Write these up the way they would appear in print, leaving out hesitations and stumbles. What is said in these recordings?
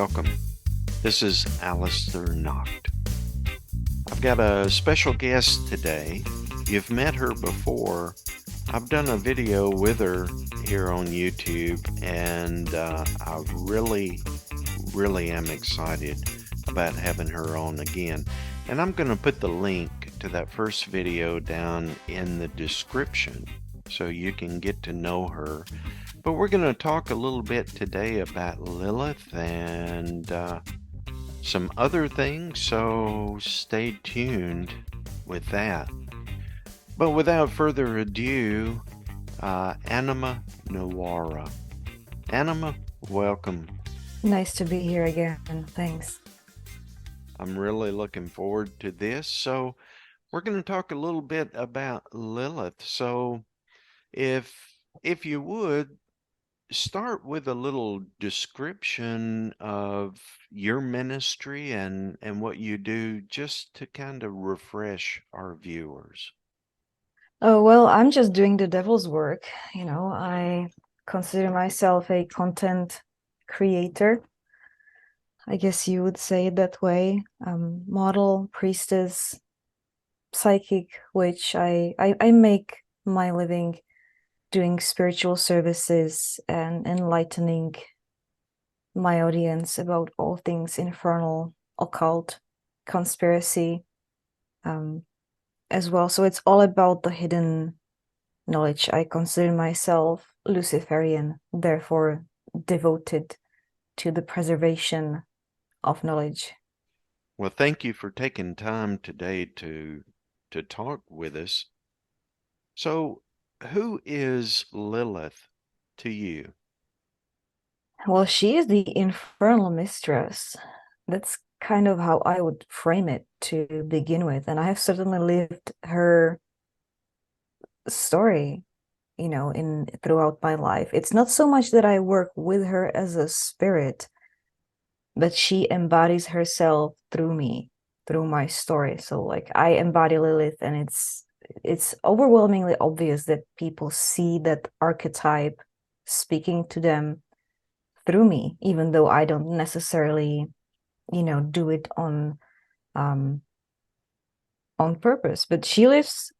welcome. This is Aleister Nacht. I've got a special guest today. You've met her before. I've done a video with her here on YouTube, and I really am excited about having her on again. And I'm going to put the link to that first video down in the description so you can get to know her. But we're going to talk a little bit today about Lilith and some other things, so stay tuned with that. But without further ado, Anima Noira. Anima, welcome. Nice to be here again. Thanks. I'm really looking forward to this. So we're going to talk a little bit about Lilith. So if you would, start with a little description of your ministry and what you do, just to kind of refresh our viewers. Oh, well, I'm just doing the devil's work. I consider myself a content creator. I guess you would say it that way. Model, priestess, psychic, which I make my living doing spiritual services and enlightening my audience about all things infernal, occult, conspiracy, as well. So it's all about the hidden knowledge. I consider myself Luciferian, therefore devoted to the preservation of knowledge. Well, thank you for taking time today to talk with us. So, who is Lilith to you? Well, she is the infernal mistress. That's kind of how I would frame it to begin with. And I have certainly lived her story, in throughout my life. It's not so much that I work with her as a spirit, but she embodies herself through me, through my story. So like I embody Lilith, and it's overwhelmingly obvious that people see that archetype speaking to them through me, even though I don't necessarily, do it on purpose. But she lives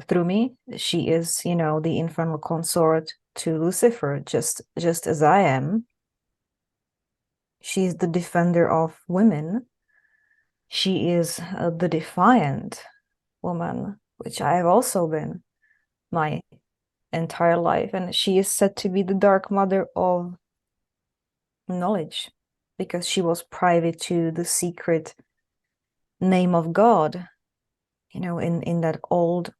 through me. She is, the infernal consort to Lucifer, just as I am. She's the defender of women. She is the defiant woman, which I have also been my entire life. And she is said to be the dark mother of knowledge, because she was privy to the secret name of God, in that old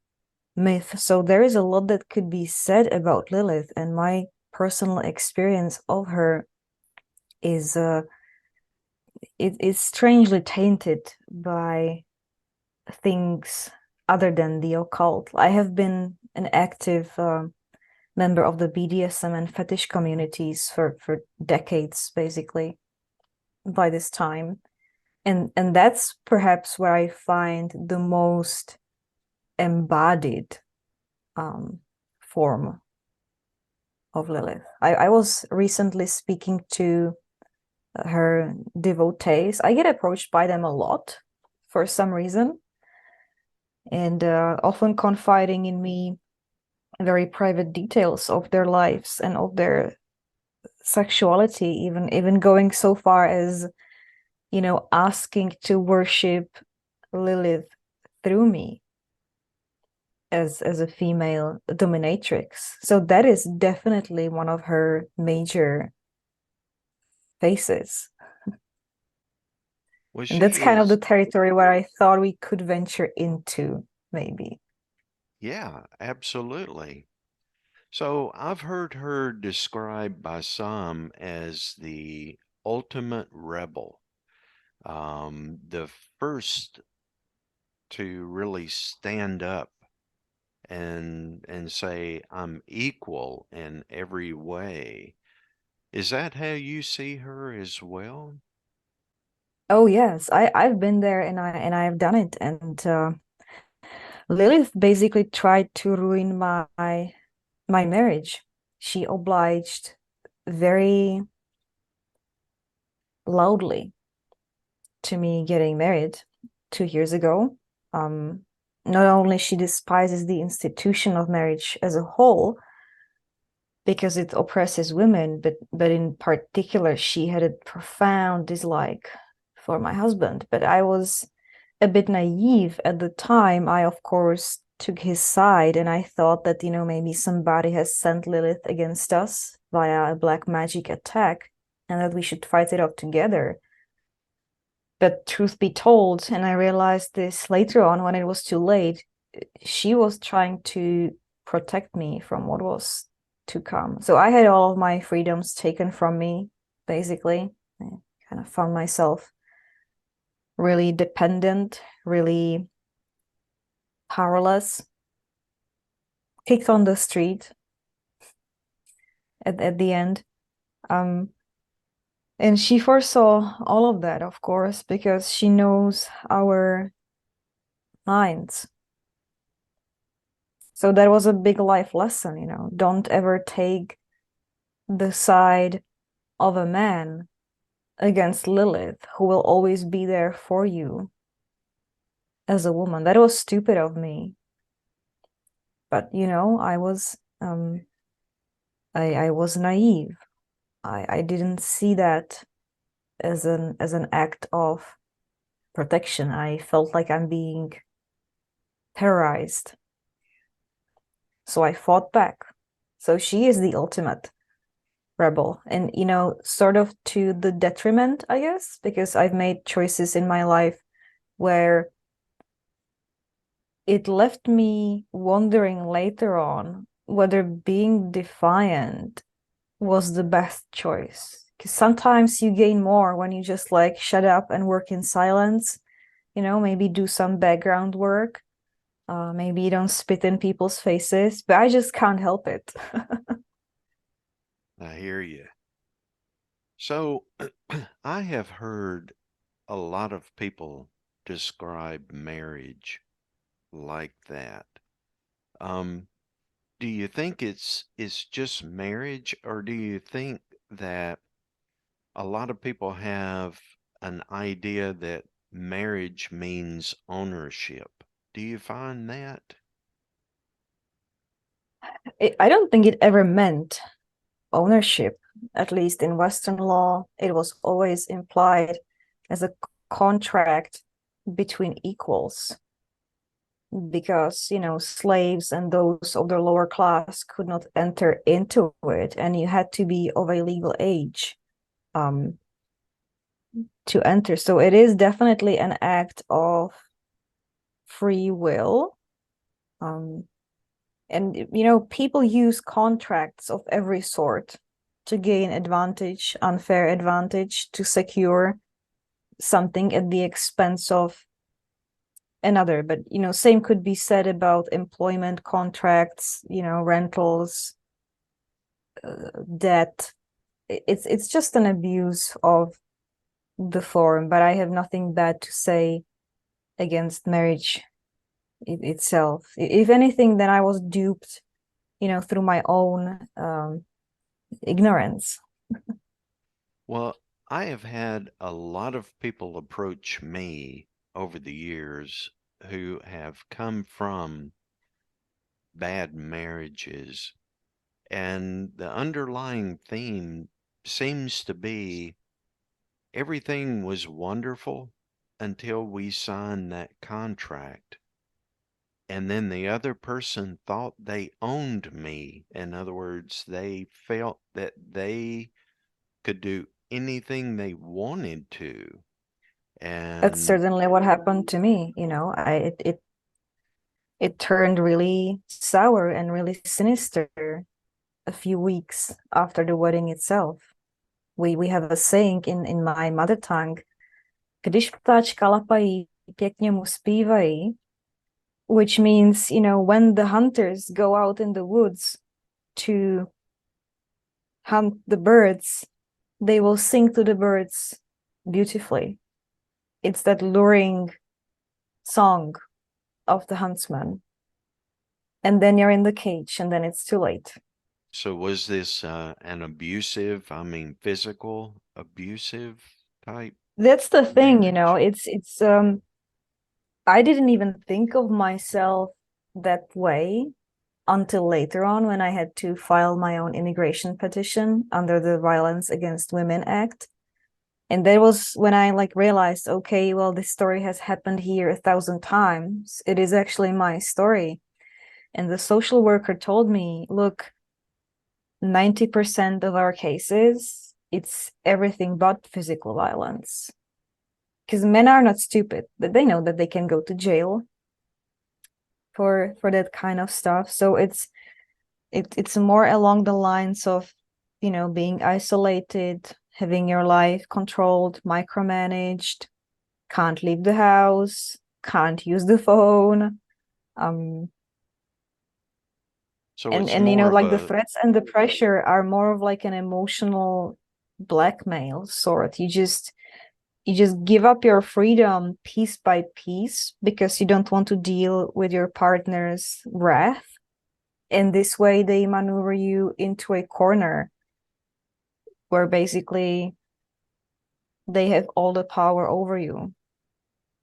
myth. So there is a lot that could be said about Lilith, and my personal experience of her is it is strangely tainted by things other than the occult. I have been an active member of the BDSM and fetish communities for decades, basically, by this time. And that's perhaps where I find the most embodied form of Lilith. I was recently speaking to her devotees. I get approached by them a lot for some reason, and often confiding in me very private details of their lives and of their sexuality, even going so far as, asking to worship Lilith through me as a female dominatrix. So that is definitely one of her major faces. Well, And that's kind of the is, territory where I thought we could venture into, maybe. yeah, absolutely. So I've heard her described by some as the ultimate rebel, the first to really stand up and say, I'm equal in every way. Is that how you see her as well? Oh yes, I've been there, and I've done it. And Lilith basically tried to ruin my marriage. She obliged very loudly to me getting married 2 years ago. Not only she despises the institution of marriage as a whole because it oppresses women, but in particular, she had a profound dislike for my husband. But I was a bit naive at the time. I, of course, took his side, and I thought that, maybe somebody has sent Lilith against us via a black magic attack, and that we should fight it off together. But truth be told, and I realized this later on when it was too late, she was trying to protect me from what was to come. So I had all of my freedoms taken from me, basically. I kind of found myself really dependent, really powerless, kicked on the street at the end. And she foresaw all of that, of course, because she knows our minds. So that was a big life lesson, don't ever take the side of a man against Lilith, who will always be there for you as a woman. That was stupid of me. But I was I was naive. I didn't see that as an act of protection. I felt like I'm being terrorized. So I fought back. So she is the ultimate rebel. And, sort of to the detriment, I guess, because I've made choices in my life where it left me wondering later on whether being defiant was the best choice. Because sometimes you gain more when you just shut up and work in silence, maybe do some background work. Maybe you don't spit in people's faces, but I just can't help it. I hear you. So I have heard a lot of people describe marriage like that. Do you think it's just marriage, or do you think that a lot of people have an idea that marriage means ownership? Do you find that? I don't think it ever meant ownership. At least in Western law, it was always implied as a contract between equals, because slaves and those of the lower class could not enter into it, and you had to be of a legal age to enter. So it is definitely an act of free will. And people use contracts of every sort to gain advantage, unfair advantage, to secure something at the expense of another. But same could be said about employment contracts, rentals, debt. It's just an abuse of the form. But I have nothing bad to say against marriage itself. If anything, then I was duped, through my own ignorance. Well, I have had a lot of people approach me over the years who have come from bad marriages, and the underlying theme seems to be everything was wonderful until we signed that contract. And then the other person thought they owned me. In other words, they felt that they could do anything they wanted to. That's And certainly what happened to me. It turned really sour and really sinister a few weeks after the wedding itself. We have a saying in my mother tongue, když ptáčka lapají, pěkně mu zpívají, which means, when the hunters go out in the woods to hunt the birds, they will sing to the birds beautifully. It's that luring song of the huntsman. And then you're in the cage, and then it's too late. so was this an abusive, I mean, physical abusive type That's the thing, you know, marriage? it's I didn't even think of myself that way until later on when I had to file my own immigration petition under the Violence Against Women Act. And that was when I like realized, okay, well, this story has happened here 1,000 times. It is actually my story. And the social worker told me, look, 90% of our cases, it's everything but physical violence. Because men are not stupid, but they know that they can go to jail for that kind of stuff. So it's more along the lines of, you know, being isolated, having your life controlled, micromanaged, can't leave the house, can't use the phone. So And it's you know, more of like the a threats and the pressure are more of like an emotional blackmail sort. You just give up your freedom piece by piece because you don't want to deal with your partner's wrath. And this way they maneuver you into a corner where basically they have all the power over you.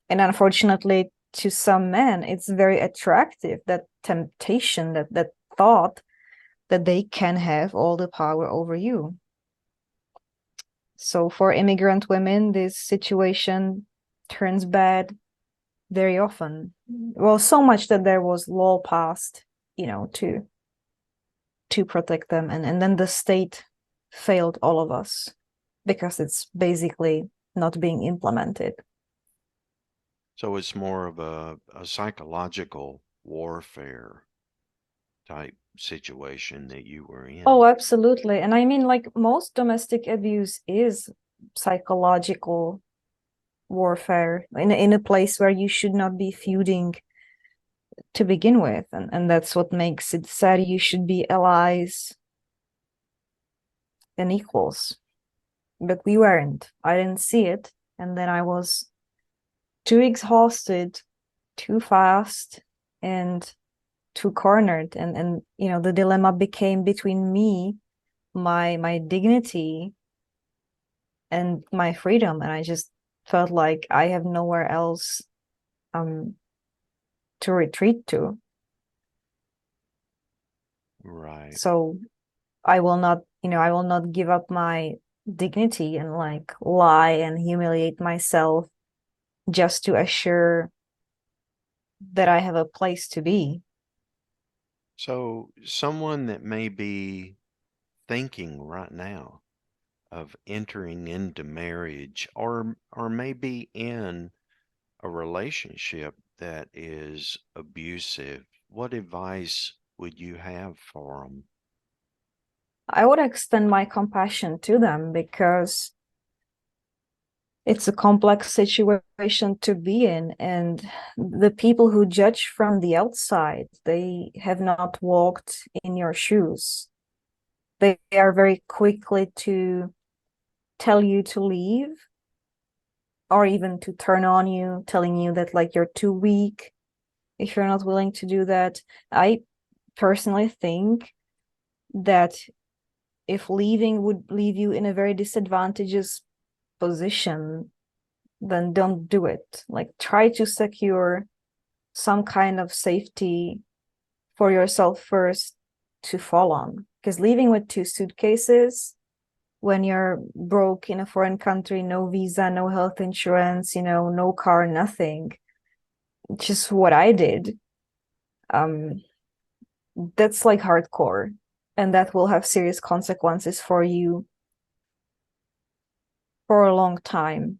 And unfortunately, to some men, it's very attractive, that temptation, that thought that they can have all the power over you. So for immigrant women, this situation turns bad very often. Well, so much that there was law passed, you know, to protect them. And then the state failed all of us because it's basically not being implemented. so it's more of a psychological warfare type situation that you were in. Oh, absolutely. And I mean, like most domestic abuse is psychological warfare in a place where you should not be feuding to begin with. And that's what makes it sad. You should be allies and equals. But we weren't. I didn't see it. And then I was too exhausted, too fast, and too cornered. And you know, the dilemma became between me, my dignity, and my freedom. And I just felt like I have nowhere else to retreat to. Right. So I will not, you know, I will not give up my dignity and like lie and humiliate myself just to assure that I have a place to be. So someone that may be thinking right now of entering into marriage or maybe in a relationship that is abusive, what advice would you have for them? I would extend my compassion to them because it's a complex situation to be in. And the people who judge from the outside, they have not walked in your shoes. They are very quickly to tell you to leave or even to turn on you, telling you that like you're too weak if you're not willing to do that. I personally think that if leaving would leave you in a very disadvantageous position, then don't do it. Like try to secure some kind of safety for yourself first to fall on. Because leaving with two suitcases when you're broke in a foreign country, no visa, no health insurance, you know, no car, nothing, just what I did, um, that's like hardcore. And that will have serious consequences for you for a long time.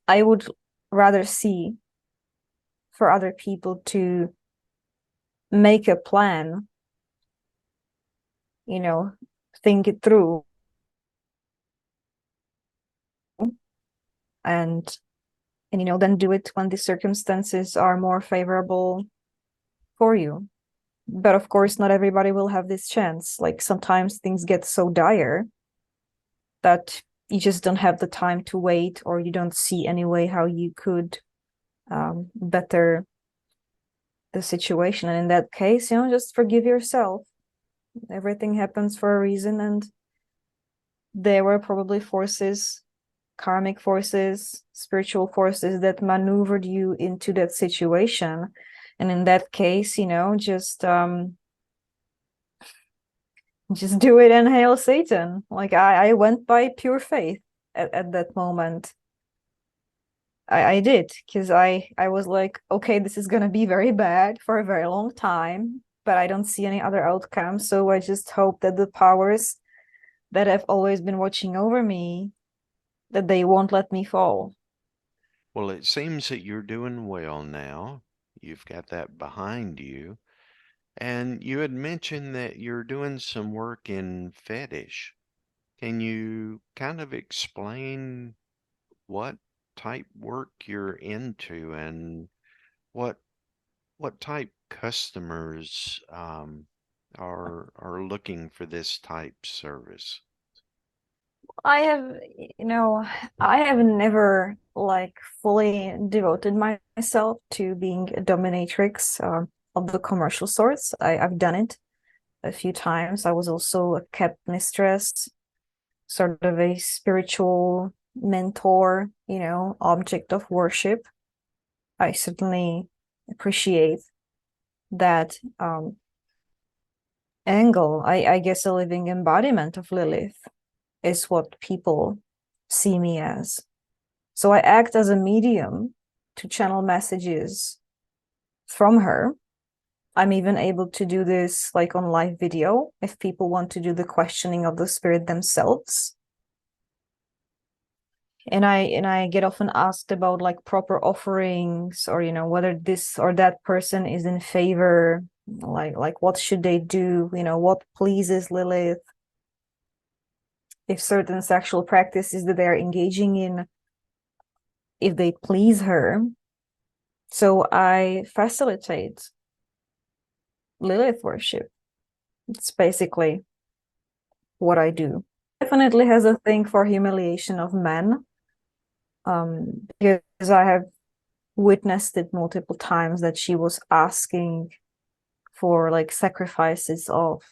I would rather see for other people to make a plan, you know, think it through and you know, then do it when the circumstances are more favorable for you. But of course, not everybody will have this chance. Like sometimes things get so dire that you just don't have the time to wait, or you don't see any way how you could better the situation. And in that case, you know, just forgive yourself. Everything happens for a reason, and there were probably forces karmic forces, spiritual forces that maneuvered you into that situation. And in that case, just do it and hail Satan. Like I went by pure faith at that moment. I did, because I was like, okay, this is gonna be very bad for a very long time, but I don't see any other outcome. So I just hope that the powers that have always been watching over me, that they won't let me fall. Well, it seems that you're doing well now. You've got that behind you. And you had mentioned that you're doing some work in fetish. Can you kind of explain what type work you're into and what what type customers are looking for this type service? I have, I have never like fully devoted myself to being a dominatrix of the commercial sorts. I've done it a few times. I was also a kept mistress, sort of a spiritual mentor, object of worship. I certainly appreciate that angle. I guess a living embodiment of Lilith is what people see me as. So I act as a medium to channel messages from her. I'm even able to do this like on live video if people want to do the questioning of the spirit themselves. And I get often asked about like proper offerings, or whether this or that person is in favor, like what should they do, what pleases Lilith, if certain sexual practices that they're engaging in, if they please her. So I facilitate Lilith worship. It's basically what I do. Definitely has a thing for humiliation of men, because I have witnessed it multiple times that she was asking for like sacrifices of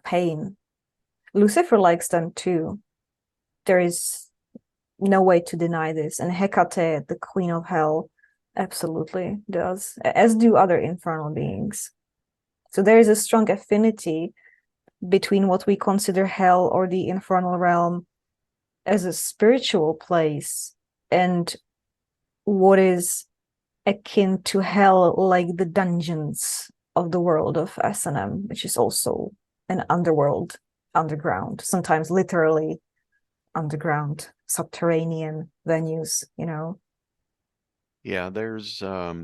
pain. Lucifer likes them too. There is no way to deny this. And Hecate, the queen of hell, absolutely does, as do other infernal beings. So there is a strong affinity between what we consider hell or the infernal realm as a spiritual place and what is akin to hell, like the dungeons of the world of S&M, which is also an underworld, underground, sometimes literally underground, subterranean venues, Yeah, there's a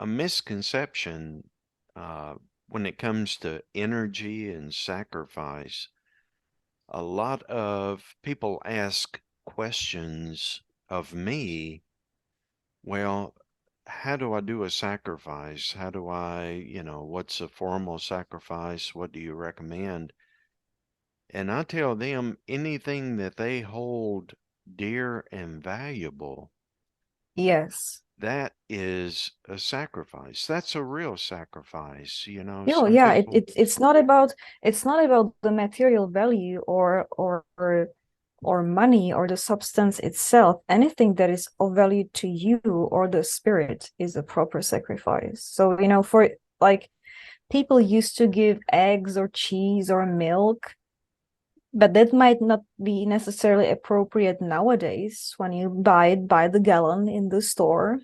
misconception when it comes to energy and sacrifice. A lot of people ask questions of me. Well, how do I do a sacrifice? How do what's a formal sacrifice? What do you recommend? And I tell them anything that they hold dear and valuable, Yes. that is a sacrifice. That's a real sacrifice. Oh Some yeah, people, it's not about the material value or money or the substance itself. Anything that is of value to you or the spirit is a proper sacrifice. So, for like people used to give eggs or cheese or milk, but that might not be necessarily appropriate nowadays when you buy it by the gallon in the store.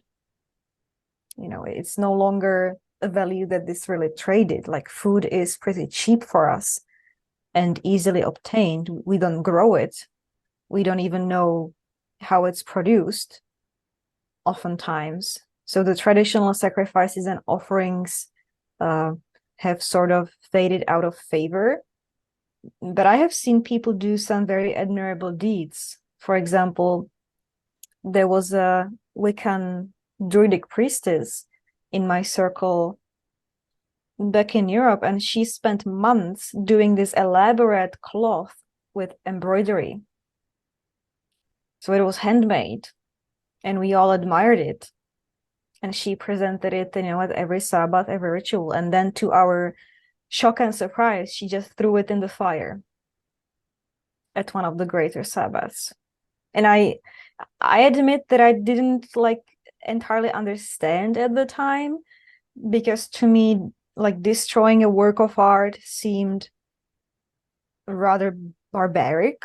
It's no longer a value that is really traded. Like food is pretty cheap for us and easily obtained. We don't grow it. We don't even know how it's produced oftentimes. So the traditional sacrifices and offerings have sort of faded out of favor. But I have seen people do some very admirable deeds. For example, there was a Wiccan druidic priestess in my circle back in Europe, and she spent months doing this elaborate cloth with embroidery. So it was handmade, and we all admired it. And she presented it, at every Sabbath, every ritual. And then to our shock and surprise, she just threw it in the fire. at one of the greater Sabbaths. And I admit that I didn't like entirely understand at the time, because to me, like, destroying a work of art seemed rather barbaric.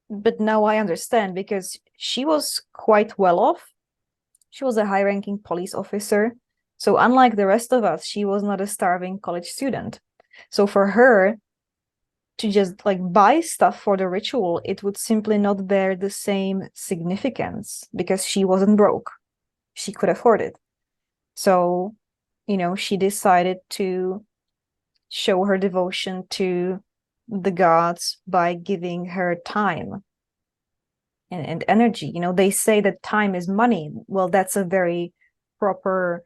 But now I understand, because she was quite well off. She was a high-ranking police officer. So unlike the rest of us, she was not a starving college student. So for her to just like buy stuff for the ritual, it would simply not bear the same significance, because she wasn't broke. She could afford it. So, she decided to show her devotion to the gods by giving her time and energy. They say that time is money. Well, that's a very proper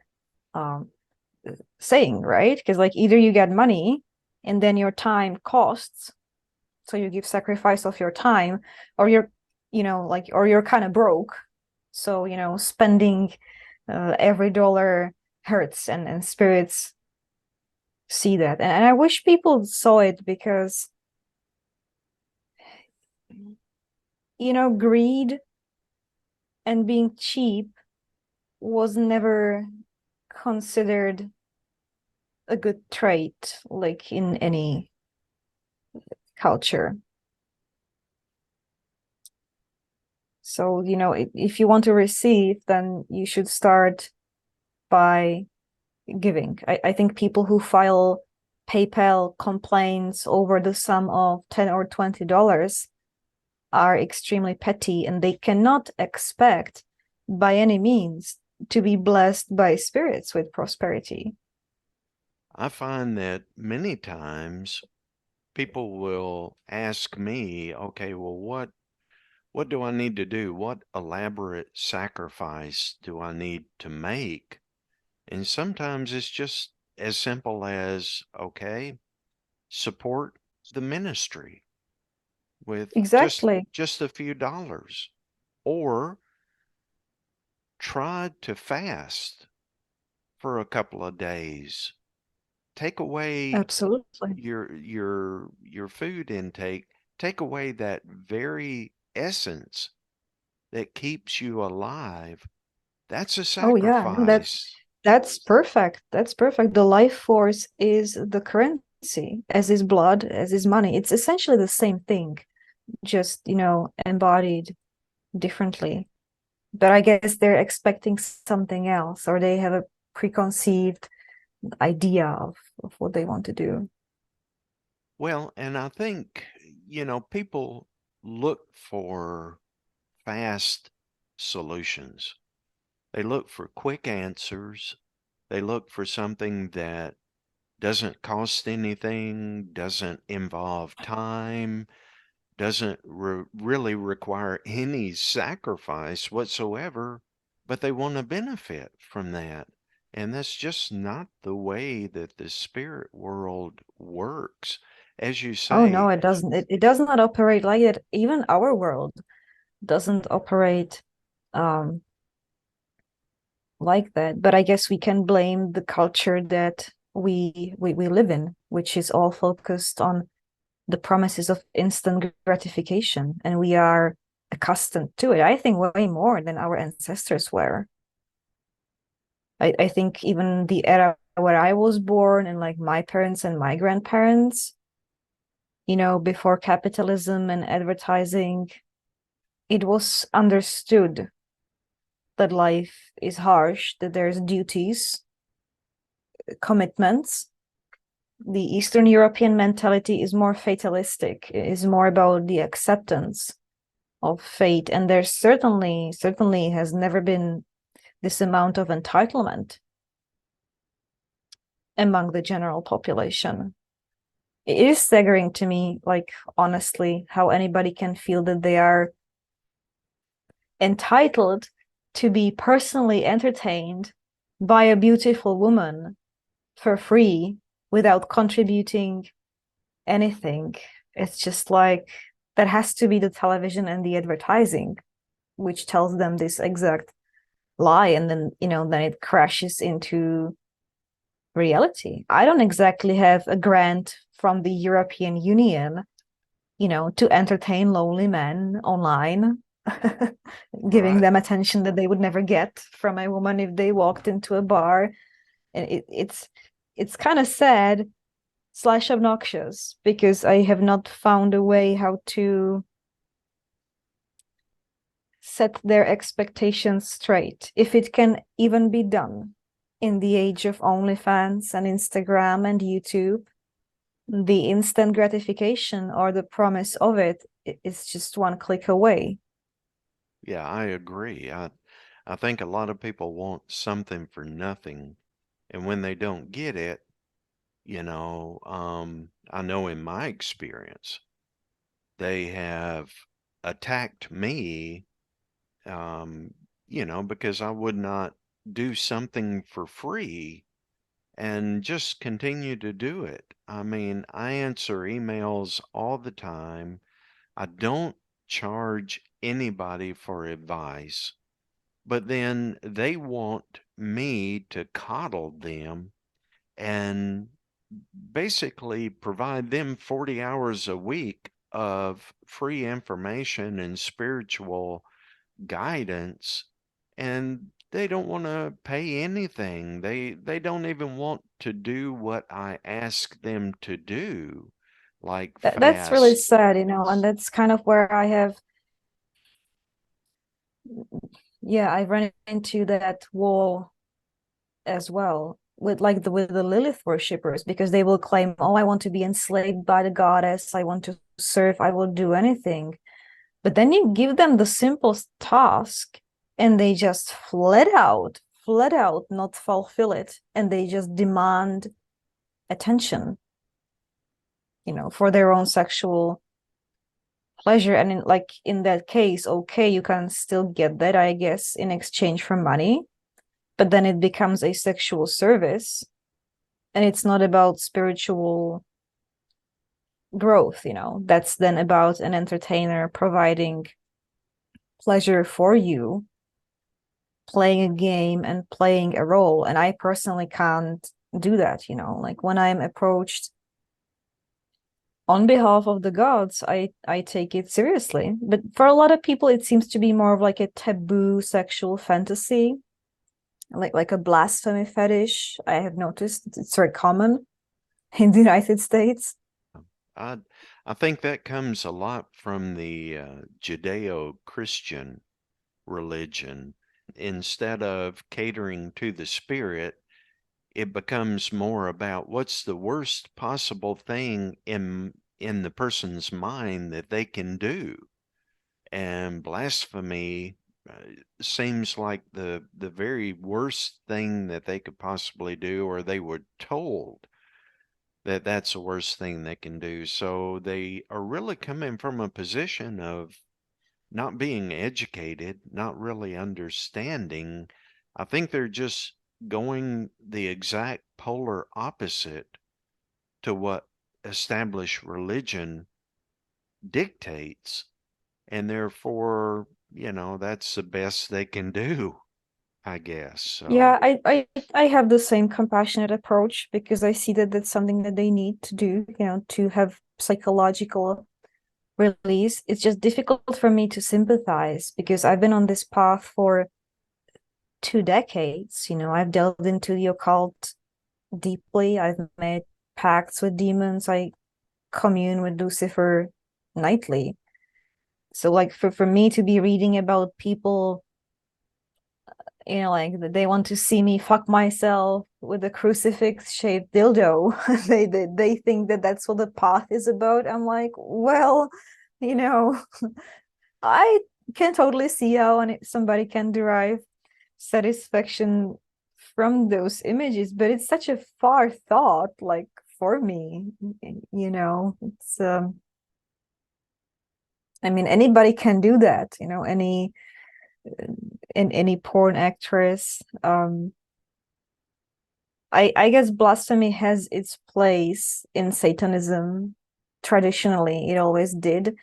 saying, right? Because like either you get money and then your time costs, so you give sacrifice of your time, or you're or you're kind of broke, so spending every dollar hurts, and spirits see that. And I wish people saw it, because greed and being cheap was never considered a good trait, like in any culture. So, if you want to receive, then you should start by giving. I think people who file PayPal complaints over the sum of $10 or $20 are extremely petty, and they cannot expect by any means to be blessed by spirits with prosperity. I find that many times people will ask me, okay, well, what do I need to do? What elaborate sacrifice do I need to make? And sometimes it's just as simple as, okay, support the ministry with Exactly. just a few dollars, or try to fast for a couple of days. Take away Absolutely. your food intake. Take away that very essence that keeps you alive. That's a Oh yeah, no, sacrifice. that's perfect. That's perfect. The life force is the currency, as is blood, as is money. It's essentially the same thing, just, embodied differently. But I guess they're expecting something else, or they have a preconceived idea of what they want to do. Well, and I think, people look for fast solutions. They look for quick answers. They look for something that doesn't cost anything, doesn't involve time, doesn't really require any sacrifice whatsoever, but they want to benefit from that. And that's just not the way that the spirit world works. As you Oh no, say, it doesn't. It does not operate like it. Even our world doesn't operate um like that. But I guess we can blame the culture that we live in, which is all focused on the promises of instant gratification, and we are accustomed to it. I think way more than our ancestors were. I think even the era where I was born, and like my parents and my grandparents, before capitalism and advertising, it was understood that life is harsh, that there's duties, commitments. The Eastern European mentality is more fatalistic, is more about the acceptance of fate. And there certainly has never been this amount of entitlement among the general population. It is staggering to me, like, honestly, how anybody can feel that they are entitled to be personally entertained by a beautiful woman for free without contributing anything. It's just like, that has to be the television and the advertising which tells them this exact lie, and then then it crashes into reality. I don't exactly have a grant from the European Union to entertain lonely men online, giving Right. them attention that they would never get from a woman if they walked into a bar. And it's kind of sad / obnoxious, because I have not found a way how to set their expectations straight, if it can even be done in the age of OnlyFans and Instagram and YouTube. The instant gratification or the promise of it is just one click away. Yeah, I agree. I think a lot of people want something for nothing, and when they don't get it, I know in my experience, they have attacked me, um, because I would not do something for free and just continue to do it. I mean, I answer emails all the time. I don't charge anybody for advice, but then they want me to coddle them and basically provide them 40 hours a week of free information and spiritual guidance, and they don't want to pay anything. They don't even want to do what I ask them to do, like That's really fast. sad, and that's kind of where I run into that wall as well with the Lilith worshippers, because they will claim, oh, I want to be enslaved by the goddess, I want to serve, I will do anything. But then you give them the simplest task and they just flat out not fulfill it, and they just demand attention, for their own sexual pleasure. And in that case, okay, you can still get that, I guess, in exchange for money, but then it becomes a sexual service, and it's not about spiritual growth. That's then about an entertainer providing pleasure for you, playing a game and playing a role. And I personally can't do that. Like when I'm approached on behalf of the gods, I take it seriously. But for a lot of people, it seems to be more of like a taboo sexual fantasy, like a blasphemy fetish. I have noticed it's very common in the United States. I I think that comes a lot from the Judeo-Christian religion. Instead of catering to the spirit, it becomes more about what's the worst possible thing in the person's mind that they can do. And blasphemy seems like the very worst thing that they could possibly do, or they were told that that's the worst thing they can do. So they are really coming from a position of not being educated, not really understanding. I think they're just going the exact polar opposite to what established religion dictates. And therefore, that's the best they can do, I guess. Yeah, So, I have the same compassionate approach, because I see that that's something that they need to do, to have psychological release. It's just difficult for me to sympathize, because I've been on this path for 2 decades. I've delved into the occult deeply. I've made pacts with demons. I commune with Lucifer nightly. So like for me to be reading about people, like they want to see me fuck myself with a crucifix shaped dildo. They think that that's what the path is about. I'm like, well, you know, I can totally see how somebody can derive satisfaction from those images, but it's such a far thought, like for me, it's I mean, anybody can do that, any porn actress. I guess blasphemy has its place in Satanism. Traditionally, it always did,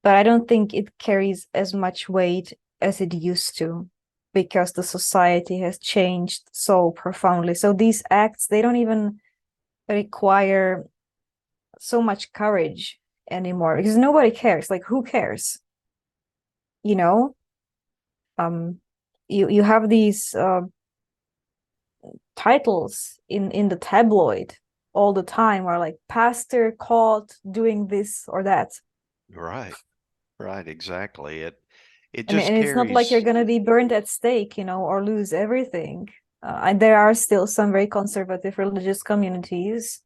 but I don't think it carries as much weight as it used to, because the society has changed so profoundly. So these acts, they don't even require so much courage anymore, because nobody cares. Like, who cares? You know, you have these titles in the tabloid all the time, or like pastor caught doing this or that. Right. Right. Exactly. It And just it's not like you're carries. gonna be burned at stake, or lose everything. And there are still some very conservative religious communities,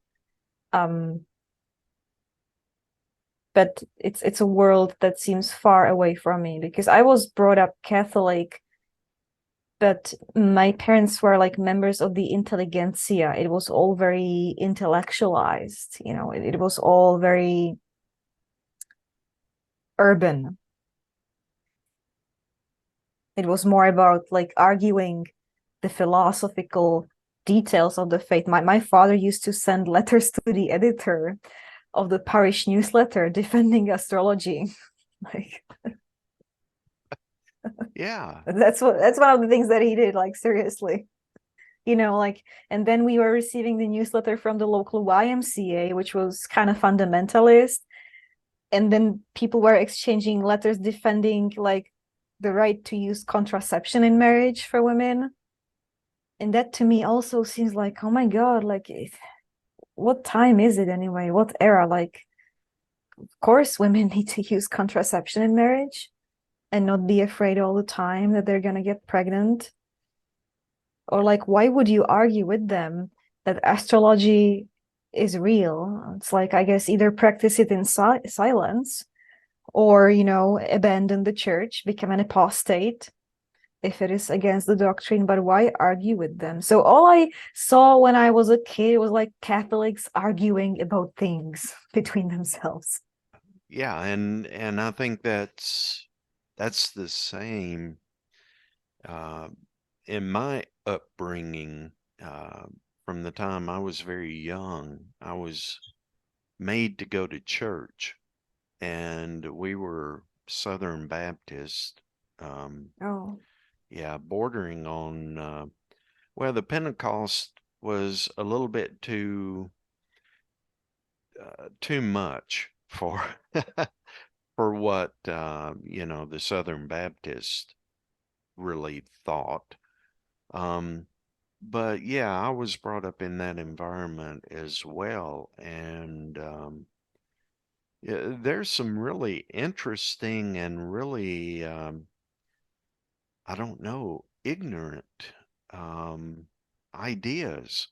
but it's a world that seems far away from me, because I was brought up Catholic, but my parents were like members of the intelligentsia. It was all very intellectualized, it was all very urban. It was more about like arguing the philosophical details of the faith. My father used to send letters to the editor of the parish newsletter defending astrology. Like, Yeah. that's one of the things that he did, like, seriously. Like, and then we were receiving the newsletter from the local YMCA, which was kind of fundamentalist. And then people were exchanging letters defending like the right to use contraception in marriage for women. And that to me also seems like, oh my God, like, what time is it anyway? What era? Like, of course, women need to use contraception in marriage and not be afraid all the time that they're gonna get pregnant. Or like, why would you argue with them that astrology is real? It's like, I guess, either practice it in silence, or, abandon the church, become an apostate if it is against the doctrine. But why argue with them? So all I saw when I was a kid was like Catholics arguing about things between themselves. Yeah. And I think that's the same uh, in my upbringing. From the time I was very young, I was made to go to church, and we were Southern Baptist. Um, Oh, yeah, bordering on, well, the Pentecost was a little bit too much for for what the Southern Baptist really thought. Um, but yeah, I was brought up in that environment as well, and yeah, there's some really interesting and really I don't know, ignorant um, ideas.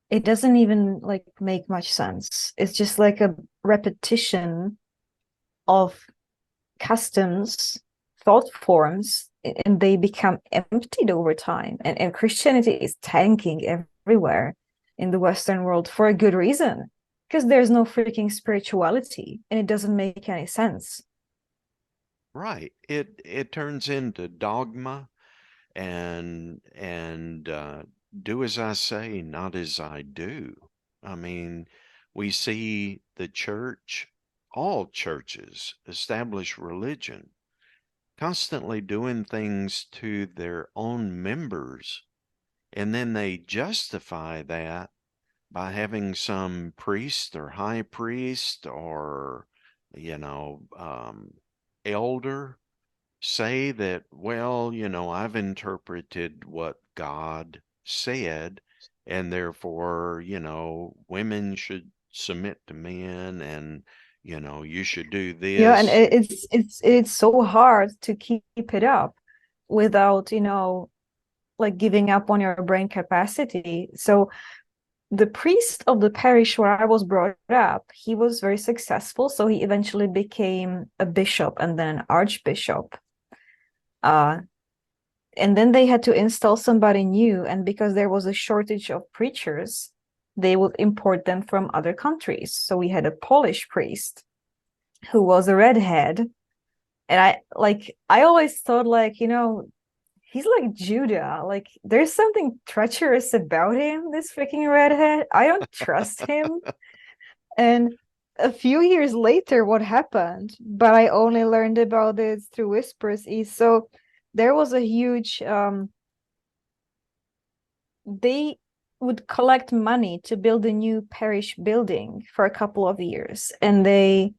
it doesn't even like make much sense. It's just like a repetition of customs, thought forms, and they become emptied over time. And Christianity is tanking everywhere in the Western world for a good reason, because there's no freaking spirituality and it doesn't make any sense. Right. It turns into dogma and do as I say, not as I do. I mean, we see the church, all churches, established religion, constantly doing things to their own members, and then they justify that by having some priest or high priest or, you know, elder say that, well, I've interpreted what God said, and therefore, women should submit to men, and, you should do Yeah, and this. it's so hard to keep it up without, like giving up on your brain capacity. So the priest of the parish where I was brought up, he was very successful. So he eventually became a bishop and then an archbishop. Uh, and then they had to install somebody new. And because there was a shortage of preachers, they would import them from other countries. So we had a Polish priest who was a redhead. And I always thought, like, he's like Judah. Like, there's something treacherous about him, this freaking redhead. I don't trust him. And a few years later, what happened, but I only learned about this through whispers, is there was a huge they would collect money to build a new parish building for a couple of years, and they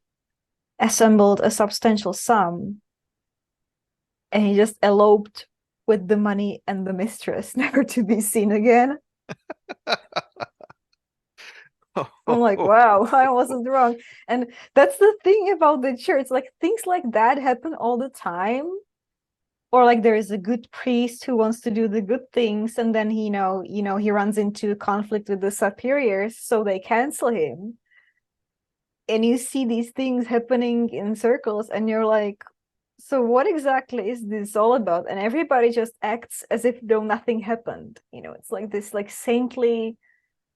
assembled a substantial sum, and he just eloped with the money and the mistress, never to be seen again. I'm like, wow, I wasn't wrong. And that's the thing about the church. Like, things like that happen all the time. Or like there is a good priest who wants to do the good things, and then he, he runs into conflict with the superiors, so they cancel him. And you see these things happening in circles, and you're like, so what exactly is this all about? And everybody just acts as if though nothing happened. It's like this like saintly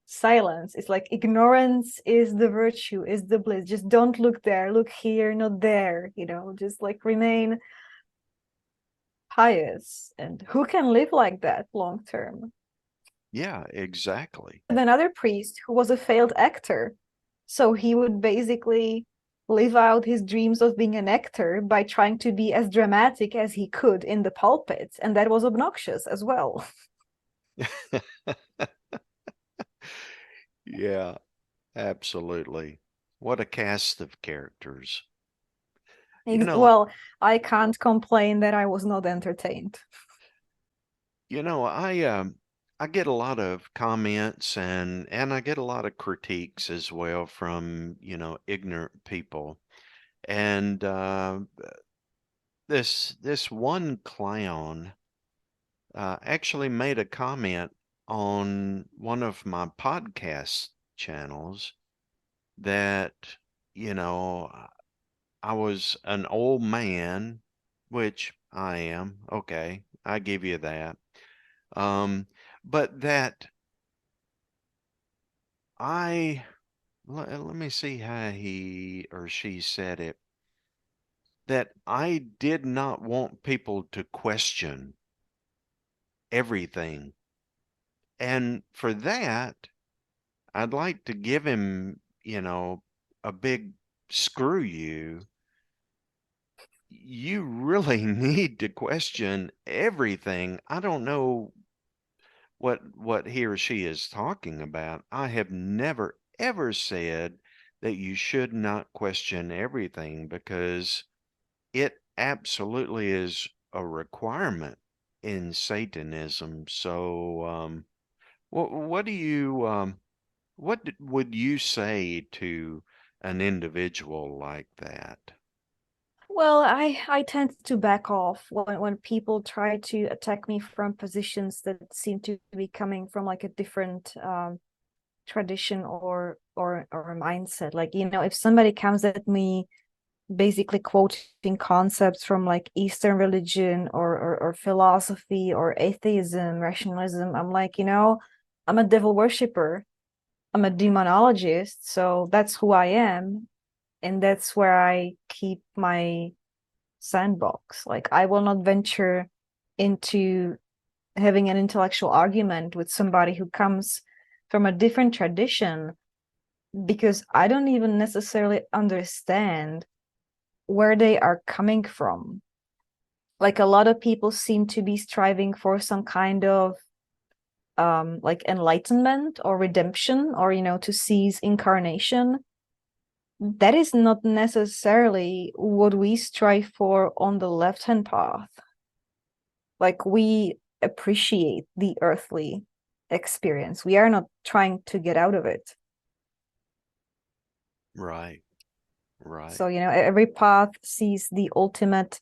silence. It's like ignorance is the virtue, is the bliss. Just don't look there, look here, not there. Just like remain pious. And who can live like that long term? Yeah, exactly. Another priest who was a failed actor, so he would basically live out his dreams of being an actor by trying to be as dramatic as he could in the pulpit, and that was obnoxious as well. Yeah, absolutely. What a cast of characters. Well, I can't complain that I was not entertained. I get a lot of comments and I get a lot of critiques as well from, ignorant people. And this one clown actually made a comment on one of my podcast channels that, you know, I was an old man, which I am. Okay, I give you that. But that let me see how he or she said it, that I did not want people to question everything. And for that, I'd like to give him, a big screw you. You really need to question everything. I don't know what he or she is talking about. I have never ever said that you should not question everything, because it absolutely is a requirement in Satanism. So, what do you would you say to an individual like that? Well, I tend to back off when people try to attack me from positions that seem to be coming from like a different tradition or mindset. Like, if somebody comes at me basically quoting concepts from like Eastern religion or philosophy or atheism, rationalism, I'm like, I'm a devil worshiper. I'm a demonologist, so that's who I am, and that's where I keep my sandbox. Like, I will not venture into having an intellectual argument with somebody who comes from a different tradition, because I don't even necessarily understand where they are coming from. Like, a lot of people seem to be striving for some kind of like enlightenment or redemption, or to seize incarnation. That is not necessarily what we strive for on the left-hand path. Like, we appreciate the earthly experience. We are not trying to get out of it. Right, right, So, every path sees the ultimate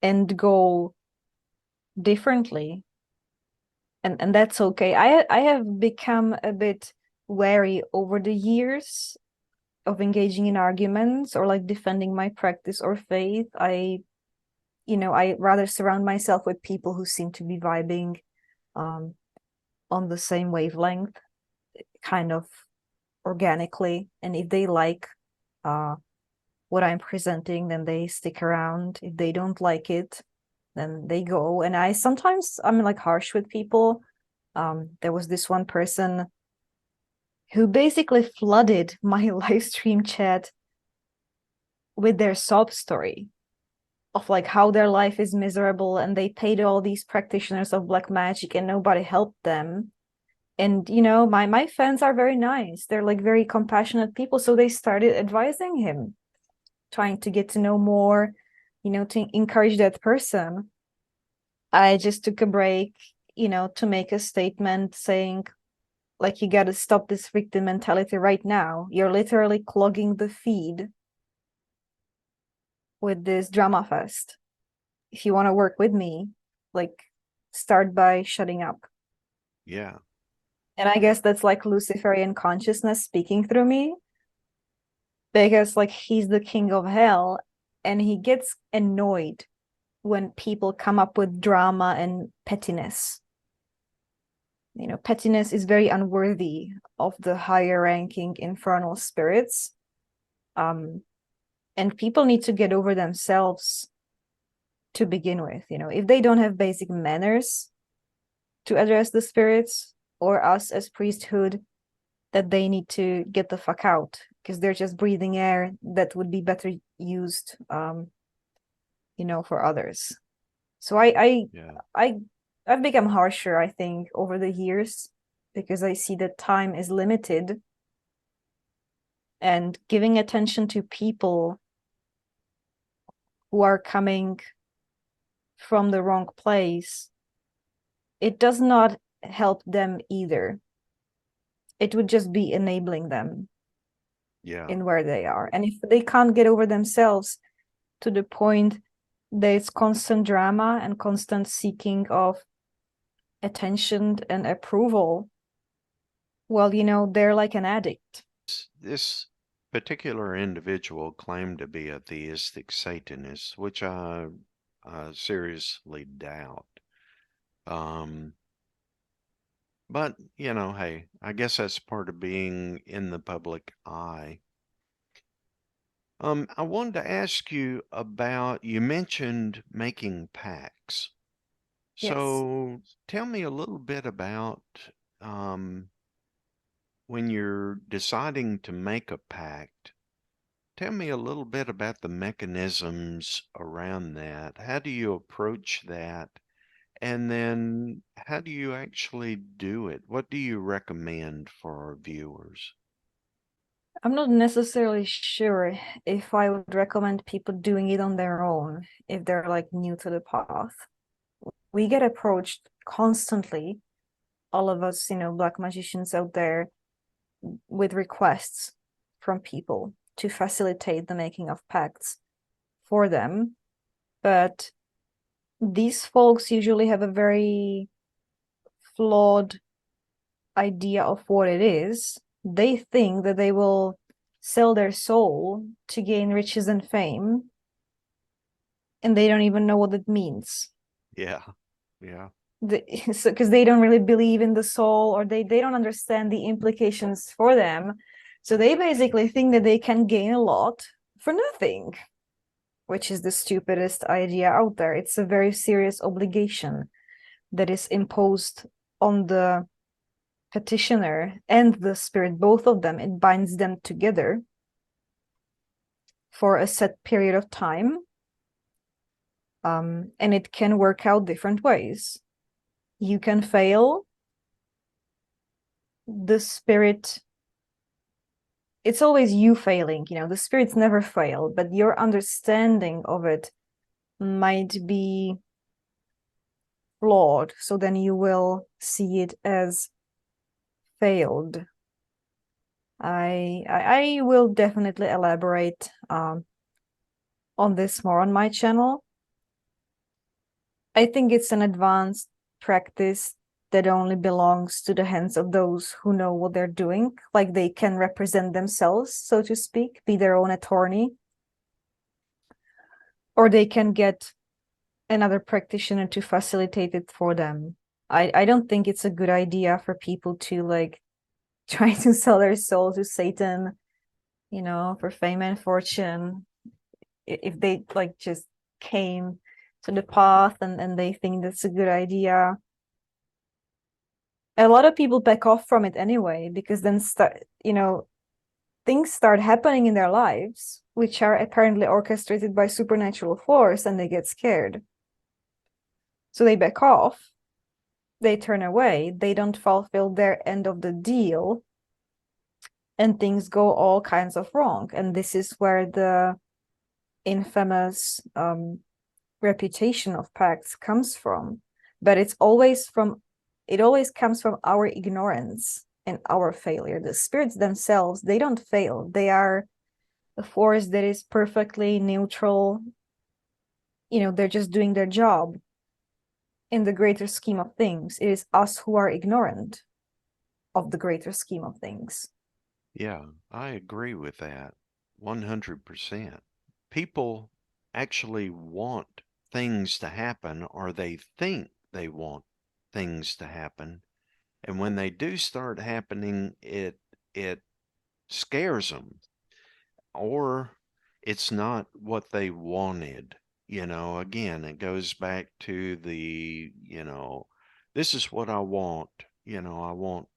end goal differently. And that's okay. I have become a bit wary over the years of engaging in arguments or like defending my practice or faith. I rather surround myself with people who seem to be vibing on the same wavelength, kind of organically. And if they like what I'm presenting, then they stick around. If they don't like it, then they go. And I'm like harsh with people. There was this one person who basically flooded my live stream chat with their sob story of like how their life is miserable, and they paid all these practitioners of black magic and nobody helped them. And my fans are very nice. They're like very compassionate people, so they started advising him, trying to get to know more, to encourage that person. I just took a break, to make a statement saying, like, you got to stop this victim mentality right now. You're literally clogging the feed with this drama fest. If you want to work with me, like, start by shutting up. Yeah. And I guess that's like Luciferian consciousness speaking through me, because like he's the king of hell, and he gets annoyed when people come up with drama and pettiness. Pettiness is very unworthy of the higher ranking infernal spirits. And people need to get over themselves to begin with. If they don't have basic manners to address the spirits or us as priesthood, that they need to get the fuck out, because they're just breathing air that would be better used, for others. So I've become harsher, I think, over the years, because I see that time is limited, and giving attention to people who are coming from the wrong place, it does not help them either. It would just be enabling them in where they are. And if they can't get over themselves to the point that it's constant drama and constant seeking of attention and approval, well, they're like an addict. This particular individual claimed to be a theistic Satanist, which I seriously doubt. But, hey, I guess that's part of being in the public eye. I wanted to ask you about, you mentioned making pacts. Yes. So tell me a little bit about when you're deciding to make a pact. Tell me a little bit about the mechanisms around that. How do you approach that? And then how do you actually do it? What do you recommend for our viewers? I'm not necessarily sure if I would recommend people doing it on their own if they're like new to the path. We get approached constantly, all of us, black magicians out there, with requests from people to facilitate the making of pacts for them. But these folks usually have a very flawed idea of what it is. They think that they will sell their soul to gain riches and fame, and they don't even know what it means. Yeah. Yeah. Because they don't really believe in the soul, or they don't understand the implications for them. So they basically think that they can gain a lot for nothing, which is the stupidest idea out there. It's a very serious obligation that is imposed on the petitioner and the spirit, both of them. It binds them together for a set period of time. And it can work out different ways. You can fail. The spirit, it's always you failing, the spirits never fail, but your understanding of it might be flawed, so then you will see it as failed. I will definitely elaborate on this more on my channel. I think it's an advanced practice that only belongs to the hands of those who know what they're doing. Like, they can represent themselves, so to speak, be their own attorney, or they can get another practitioner to facilitate it for them. I don't think it's a good idea for people to like try to sell their soul to Satan, for fame and fortune. If they like just came to the path and they think that's a good idea. A lot of people back off from it anyway, because then things start happening in their lives which are apparently orchestrated by supernatural force, and they get scared. So they back off. they turn away, they don't fulfill their end of the deal, and things go all kinds of wrong. And this is where the infamous reputation of pacts comes from. But it always comes from our ignorance and our failure. The spirits themselves, they don't fail. They are a force that is perfectly neutral. They're just doing their job in the greater scheme of things. It is us who are ignorant of the greater scheme of things. Yeah, I agree with that 100%. People actually want things to happen, or they think they want things to happen. And when they do start happening, it scares them, or it's not what they wanted. Again, it goes back to this is what I want. I want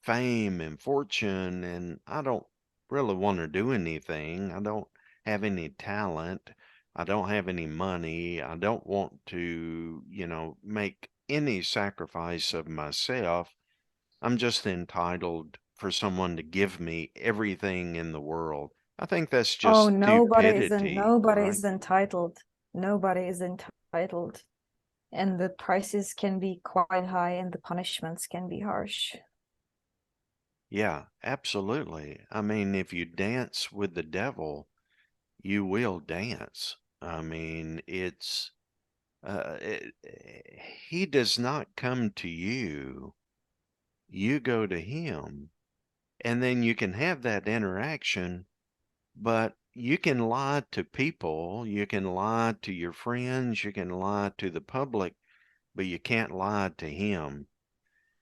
fame and fortune, and I don't really want to do anything. I don't have any talent. I don't have any money. I don't want to, make any sacrifice of myself. I'm just entitled for someone to give me everything in the world. I think that's Oh, just stupidity, nobody right? is entitled. Nobody is entitled. And the prices can be quite high and the punishments can be harsh. Yeah, absolutely. I mean, if you dance with the devil, you will dance. I mean, uh, it, he does not come to you. You go to him, and then you can have that interaction, but you can lie to people, you can lie to your friends, you can lie to the public, but you can't lie to him.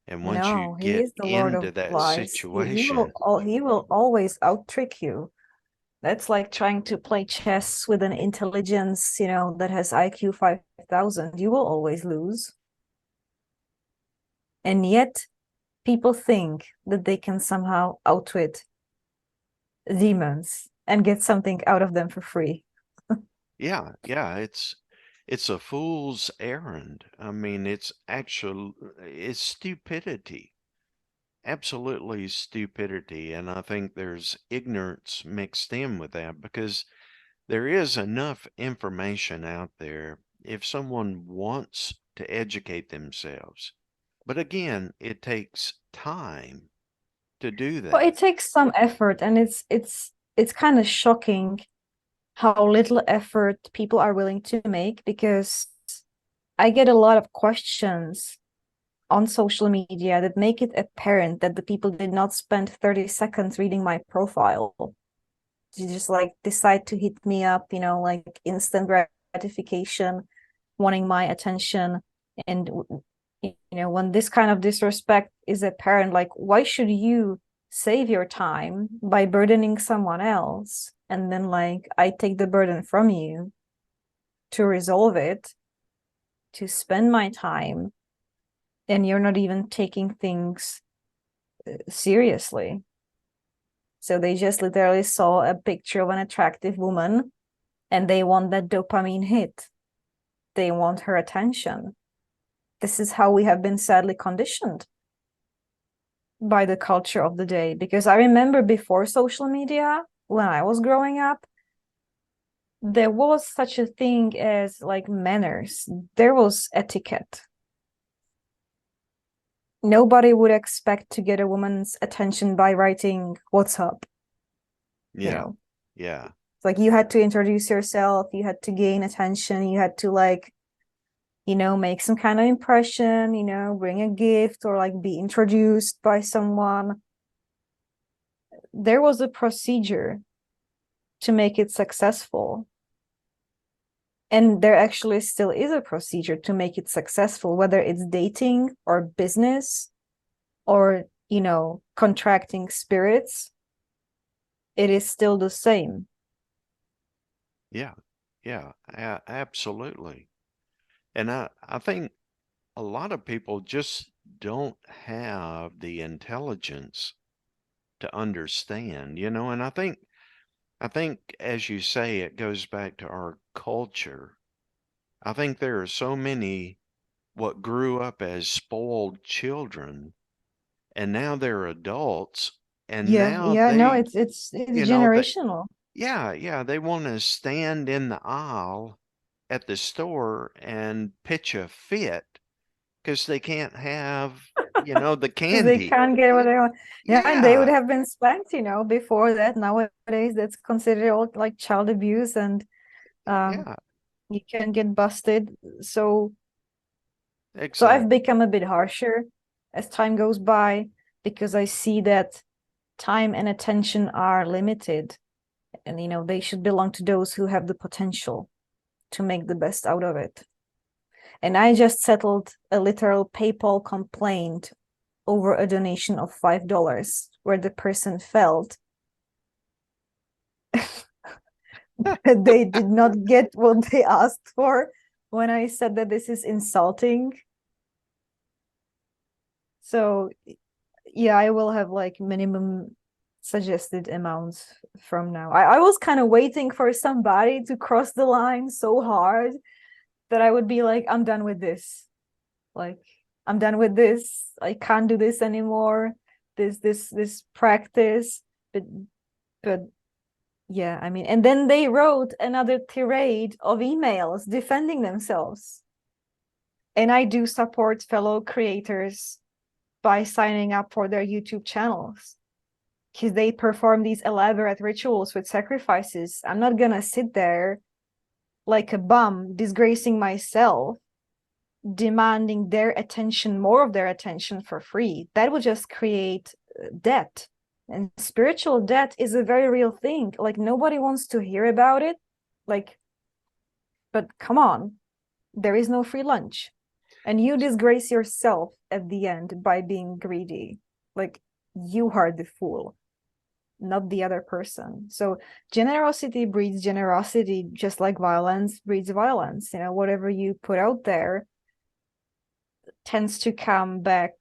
And once you No, he get is the Lord into of that lies. situation, He will always out trick you. That's like trying to play chess with an intelligence, that has IQ 5,000. You will always lose. And yet people think that they can somehow outwit demons and get something out of them for free. yeah, it's a fool's errand. I mean, it's stupidity. Absolutely stupidity. And I think there's ignorance mixed in with that, because there is enough information out there if someone wants to educate themselves. But again, it takes time to do Well, it that. takes some effort, and it's kind of shocking how little effort people are willing to make, because I get a lot of questions on social media that make it apparent that the people did not spend 30 seconds reading my profile. You just like decide to hit me up, like instant gratification, wanting my attention. And when this kind of disrespect is apparent, like, why should you save your time by burdening someone else, and then like I take the burden from you to resolve it, to spend my time, and you're not even taking things seriously. So they just literally saw a picture of an attractive woman and they want that dopamine hit. They want her attention. This is how we have been sadly conditioned by the culture of the day. Because I remember before social media, when I was growing up, there was such a thing as like manners. There was etiquette. Nobody would expect to get a woman's attention by writing "What's up?" You Yeah, know, yeah, it's like you had to introduce yourself, you had to gain attention, you had to like, make some kind of impression, bring a gift or like be introduced by someone. There was a procedure to make it successful. And there actually still is a procedure to make it successful, whether it's dating or business or, contracting spirits. It is still the same. yeah, yeah, absolutely. And I think a lot of people just don't have the intelligence to understand, and I think as you say, it goes back to our culture. I think there are so many what grew up as spoiled children, and now they're adults, and Yeah, now yeah, no, they, it's you know, that, generational. yeah, yeah, they want to stand in the aisle at the store and pitch a fit because they can't have, the Because they candy. can't get what they want. Yeah, and they would Yeah, have been spanked, before that. Nowadays, that's considered all like child abuse, and um, yeah, you can get busted. So I've exactly. become a bit harsher as time goes by because I see that time and attention are limited, and they should belong to those who have the potential to make the best out of it. And I just settled a literal PayPal complaint over a donation of $5 where the person felt that they did not get what they asked for when I said that this is insulting. So yeah, I will have like minimum suggested amounts from now. I was kind of waiting for somebody to cross the line so hard that I would be like, I'm done with this. Like, I'm done with this. I can't do this anymore. This practice. But yeah, I mean, and then they wrote another tirade of emails defending themselves. And I do support fellow creators by signing up for their YouTube channels because they perform these elaborate rituals with sacrifices. I'm not gonna sit there like a bum, disgracing myself, demanding their attention, more of their attention for free. That would just create debt. And spiritual debt is a very real thing. Like, nobody wants to hear about it. Like, but come on, there is no free lunch. And you disgrace yourself at the end by being greedy. Like, you are the fool, not the other person. So generosity breeds generosity, just like violence breeds violence. Whatever you put out there tends to come back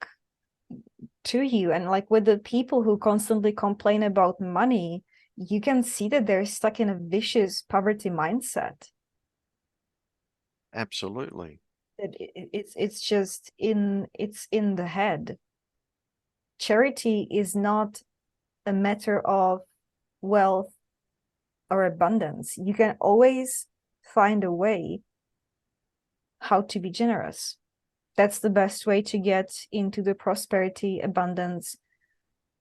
to you. And like with the people who constantly complain about money, you can see that they're stuck in a vicious poverty mindset. Absolutely. It's in the head. Charity is not a matter of wealth or abundance. You can always find a way how to be generous. That's the best way to get into the prosperity, abundance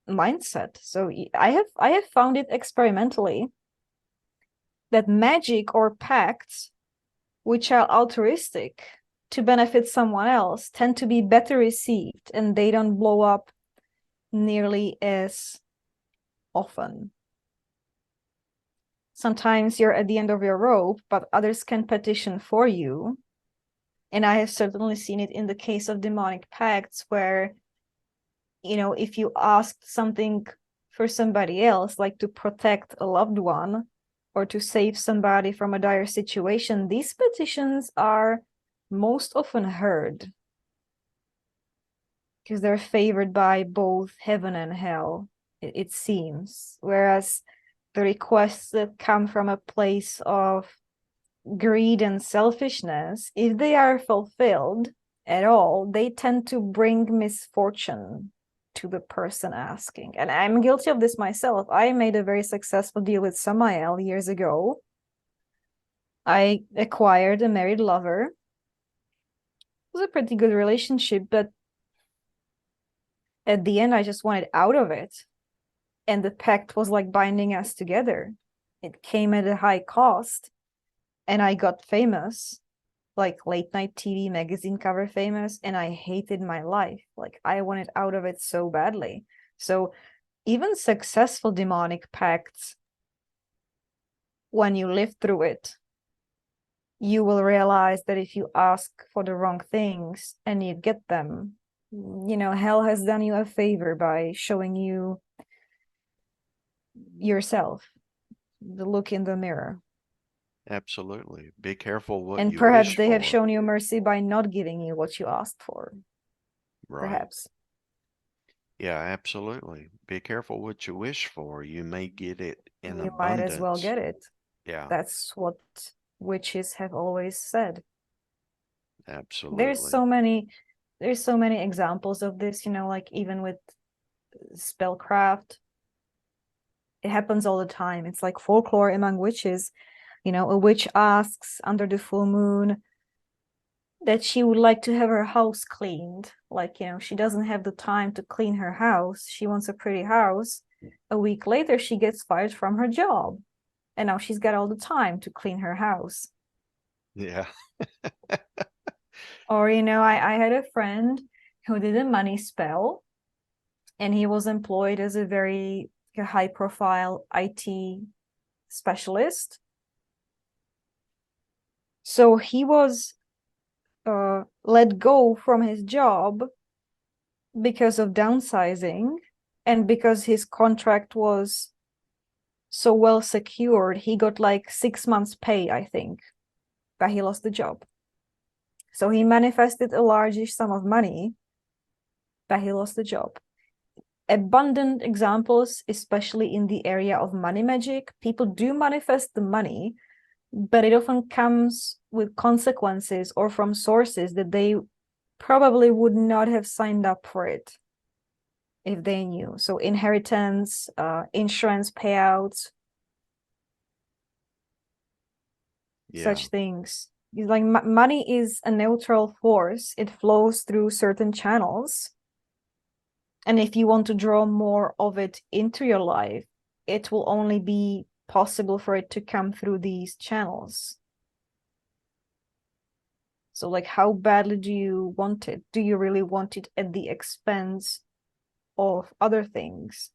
mindset. So I have found it experimentally that magic or pacts which are altruistic to benefit someone else tend to be better received, and they don't blow up nearly as often. Sometimes you're at the end of your rope, but others can petition for you. And I have certainly seen it in the case of demonic pacts where, if you asked something for somebody else, like to protect a loved one or to save somebody from a dire situation, these petitions are most often heard because they're favored by both heaven and hell, it seems. Whereas the requests that come from a place of greed and selfishness, if they are fulfilled at all, they tend to bring misfortune to the person asking. And I'm guilty of this myself. I made a very successful deal with Samael years ago. I acquired a married lover. It was a pretty good relationship, but at the end, I just wanted out of it. And the pact was like binding us together. It came at a high cost, and I got famous, like late night TV magazine cover famous, and I hated my life. Like, I wanted out of it so badly. So even successful demonic pacts, when you live through it, you will realize that if you ask for the wrong things and you get them, hell has done you a favor by showing you yourself, the look in the mirror. Absolutely. Be careful what And you perhaps wish they have for. shown you mercy by not giving you what you asked for. Right. Perhaps. Yeah, absolutely. Be careful what you wish for. You may get it in You might as well abundance. get it. Yeah, That's what witches have always said. There's Absolutely. so many there's so many examples of this, like even with spellcraft. It happens all the time. It's like folklore among witches. A witch asks under the full moon that she would like to have her house cleaned. Like, she doesn't have the time to clean her house. She wants a pretty house. A week later, she gets fired from her job. And now she's got all the time to clean her house. Yeah. Or, I had a friend who did a money spell, and he was employed as a very high profile IT specialist. So he was let go from his job because of downsizing, and because his contract was so well secured, he got like 6 months pay, I think, but he lost the job. So he manifested a largish sum of money, but he lost the job. Abundant examples, especially in the area of money magic. People do manifest the money, but it often comes with consequences or from sources that they probably would not have signed up for it if they knew. So inheritance, insurance payouts, Yeah. such things. It's like money is a neutral force. It flows through certain channels. And if you want to draw more of it into your life, it will only be possible for it to come through these channels. So like, how badly do you want it? Do you really want it at the expense of other things?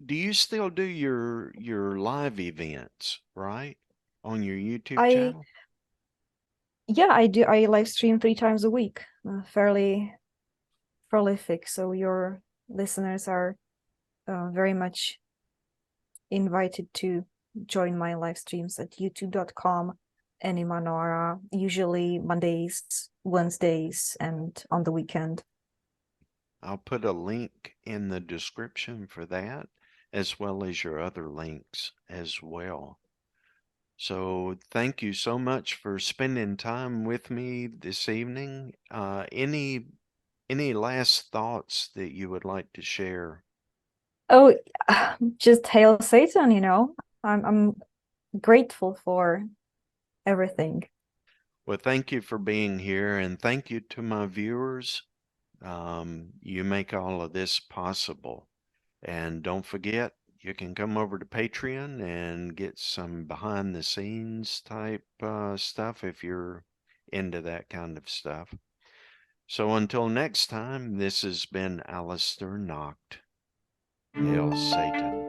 Do you still do your live events, right? On your YouTube I channel? Yeah, I do. I live stream 3 times a week. Fairly prolific. So your listeners are very much invited to join my live streams at youtube.com, Anima Noira, usually Mondays, Wednesdays, and on the weekend. I'll put a link in the description for that, as well as your other links as well. So thank you so much for spending time with me this evening. Any last thoughts that you would like to share? Oh, just hail Satan, I'm grateful for everything. Well, thank you for being here, and thank you to my viewers. You make all of this possible. And don't forget, you can come over to Patreon and get some behind the scenes type stuff if you're into that kind of stuff. So until next time, this has been Aleister Nacht. Hail Satan.